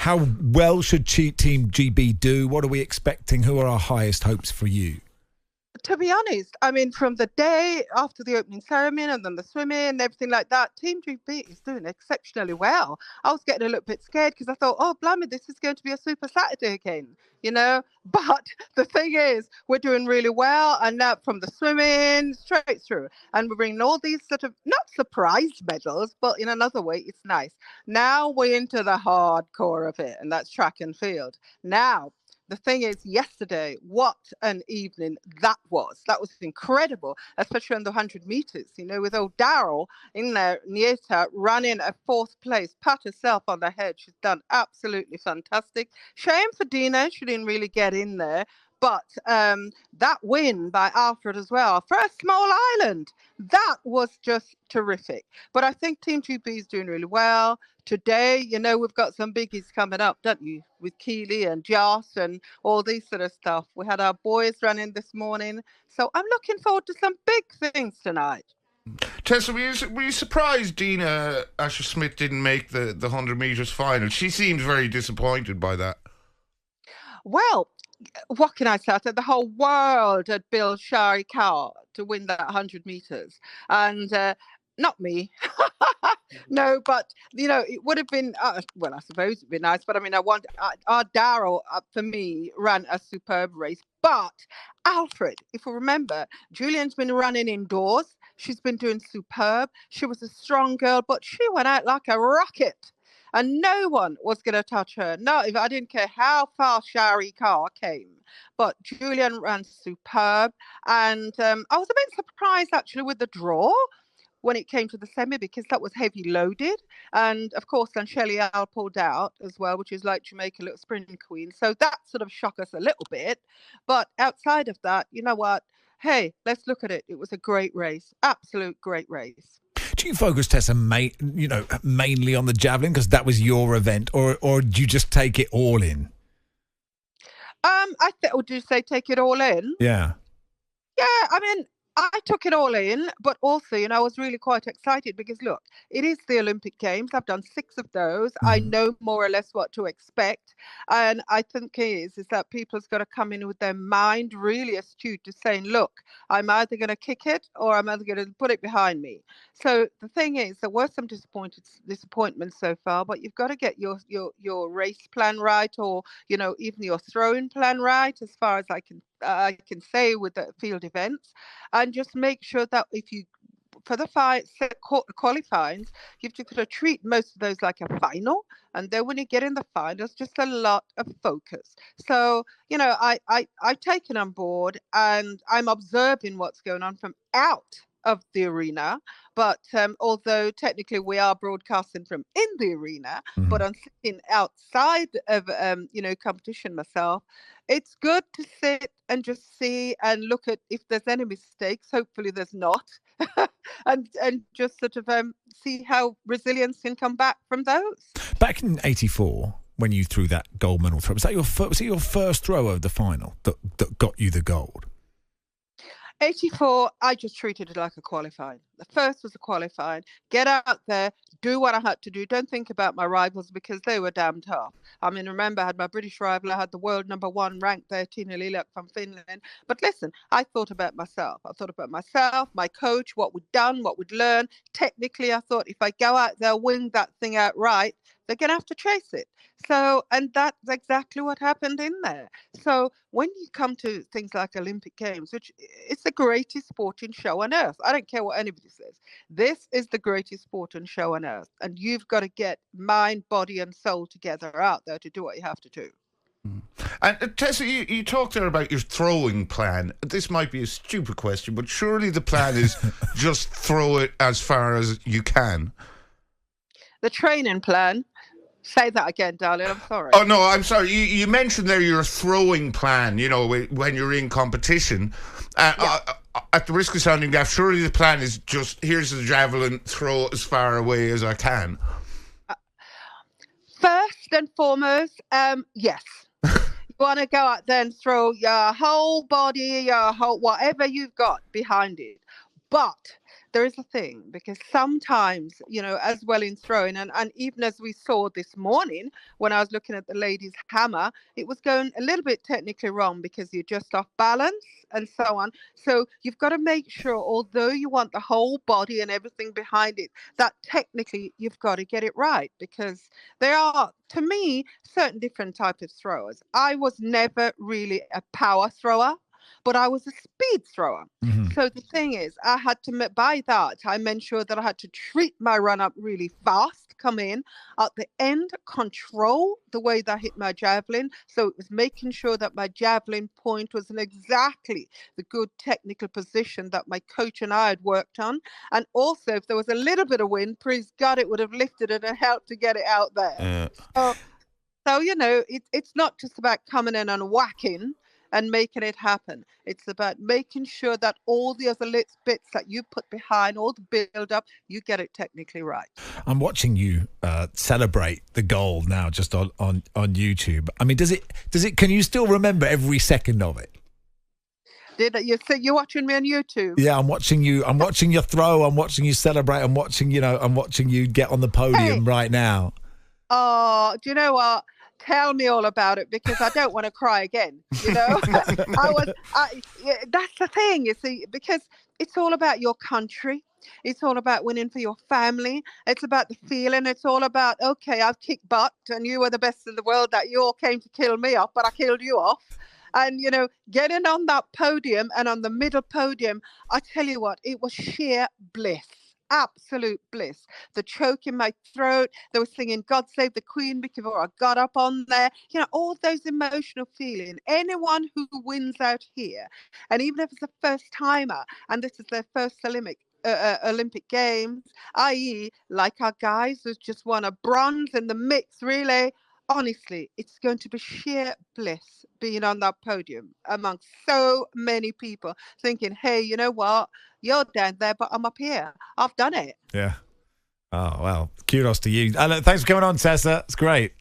How well should Team GB do? What are we expecting? Who are our highest hopes for you? To be honest, I mean, from the day after the opening ceremony and then the swimming and everything like that, Team GB is doing exceptionally well. I was getting a little bit scared because I thought, oh, blimey, this is going to be a super Saturday again, you know? But the thing is, we're doing really well. And now from the swimming straight through. And we're bringing all these sort of, not surprise medals, but in another way, it's nice. Now we're into the hardcore of it, and that's track and field. Now, the thing is, yesterday, what an evening that was. That was incredible, especially on the 100 meters, you know, with old Daryl in there, Nieta, running a fourth place, pat herself on the head. She's done absolutely fantastic. Shame for Dina, she didn't really get in there. But that win by Alfred as well, for a small island, that was just terrific. But I think Team 2B is doing really well. Today, you know, we've got some biggies coming up, don't you? With Keely and Joss and all these sort of stuff. We had our boys running this morning. So I'm looking forward to some big things tonight. Tessa, were you surprised Dina Asher-Smith didn't make the 100 metres final? She seems very disappointed by that. Well, what can I say? I said the whole world had billed Shari Kaur to win that 100 metres. And not me. No, but, you know, it would have been, well, I suppose it would be nice. But, I mean, our Daryl, for me, ran a superb race. But Alfred, if we remember, Julian's been running indoors. She's been doing superb. She was a strong girl, but she went out like a rocket. And no one was going to touch her. No, I didn't care how far Shari Kaur came. But Julian ran superb. And I was a bit surprised, actually, with the draw when it came to the semi, because that was heavy loaded. And, of course, then Shelley Al pulled out as well, which is like Jamaica Little Sprint Queen. So that sort of shocked us a little bit. But outside of that, you know what? Hey, let's look at it. It was a great race. Absolute great race. Do you focus, Tessa, mainly on the javelin because that was your event, or do you just take it all in? Would you say take it all in? Yeah. Yeah, I mean, I took it all in, but also, you know, I was really quite excited because, look, it is the Olympic Games. I've done 6 of those. I know more or less what to expect. And I think is that people's got to come in with their mind really astute to saying, look, I'm either going to kick it or I'm either going to put it behind me. So the thing is, there were some disappointments so far, but you've got to get your race plan right, or, you know, even your throwing plan right, as far as I can say with the field events, and just make sure that if you, for the qualifying, you have to sort of treat most of those like a final, and then when you get in the final, it's just a lot of focus. So, you know, I've taken on board, and I'm observing what's going on from out of the arena, but although technically we are broadcasting from in the arena, but I'm sitting outside of competition myself. It's good to sit and just see and look at if there's any mistakes. Hopefully there's not, and just sort of see how resilience can come back from those. Back in '84, when you threw that gold medal throw, was it your first throw of the final that got you the gold? 84, I just treated it like a qualifying. The first was a qualifying. Get out there, do what I had to do. Don't think about my rivals because they were damn tough. I mean, remember, I had my British rival. I had the world #1 ranked there, Tina Lilak from Finland. But listen, I thought about myself. I thought about myself, my coach, what we'd done, what we'd learned. Technically, I thought if I go out there, wing that thing out right, they're going to have to chase it. So, and that's exactly what happened in there. So when you come to things like Olympic Games, which it's the greatest sporting show on earth. I don't care what anybody says. This is the greatest sporting show on earth. And you've got to get mind, body and soul together out there to do what you have to do. And Tessa, you talked there about your throwing plan. This might be a stupid question, but surely the plan is just throw it as far as you can. The training plan. Say that again, darling. I'm sorry. Oh, no, I'm sorry. You mentioned there your throwing plan, you know, when you're in competition. At the risk of sounding daft, surely the plan is just, here's the javelin, throw as far away as I can. First and foremost, yes. You want to go out there and throw your whole body, your whole, whatever you've got behind it. But there is a thing, because sometimes, you know, as well in throwing, and even as we saw this morning when I was looking at the ladies' hammer, it was going a little bit technically wrong because you're just off balance and so on. So you've got to make sure, although you want the whole body and everything behind it, that technically you've got to get it right, because there are, to me, certain different types of throwers. I was never really a power thrower, but I was a speed thrower. So the thing is, I had to, by that, I made sure that I had to treat my run up really fast, come in at the end, control the way that I hit my javelin. So it was making sure that my javelin point was in exactly the good technical position that my coach and I had worked on. And also, if there was a little bit of wind, please God, it would have lifted it and helped to get it out there. So you know, it's not just about coming in and whacking and making it happen. It's about making sure that all the other bits that you put behind, all the build up, you get it technically right. I'm watching you celebrate the goal now, just on YouTube. I mean, does it? Can you still remember every second of it? You're watching me on YouTube? Yeah, I'm watching you. I'm watching your throw. I'm watching you celebrate. I'm watching you get on the podium right now. Oh, do you know what? Tell me all about it, because I don't want to cry again. You know, that's the thing, you see, because it's all about your country. It's all about winning for your family. It's about the feeling. It's all about, okay, I've kicked butt and you were the best in the world, that you all came to kill me off, but I killed you off. And, you know, getting on that podium and on the middle podium, I tell you what, it was sheer bliss. Absolute bliss. The choke in my throat. They were singing God Save the Queen before I got up on there. You know, all those emotional feelings. Anyone who wins out here, and even if it's a first timer and this is their first Olympic Games, i.e. like our guys who's just won a bronze in the mixed relay, honestly, it's going to be sheer bliss being on that podium among so many people thinking, hey, you know what? You're down there, but I'm up here. I've done it. Yeah. Oh, well, kudos to you. Thanks for coming on, Tessa. It's great.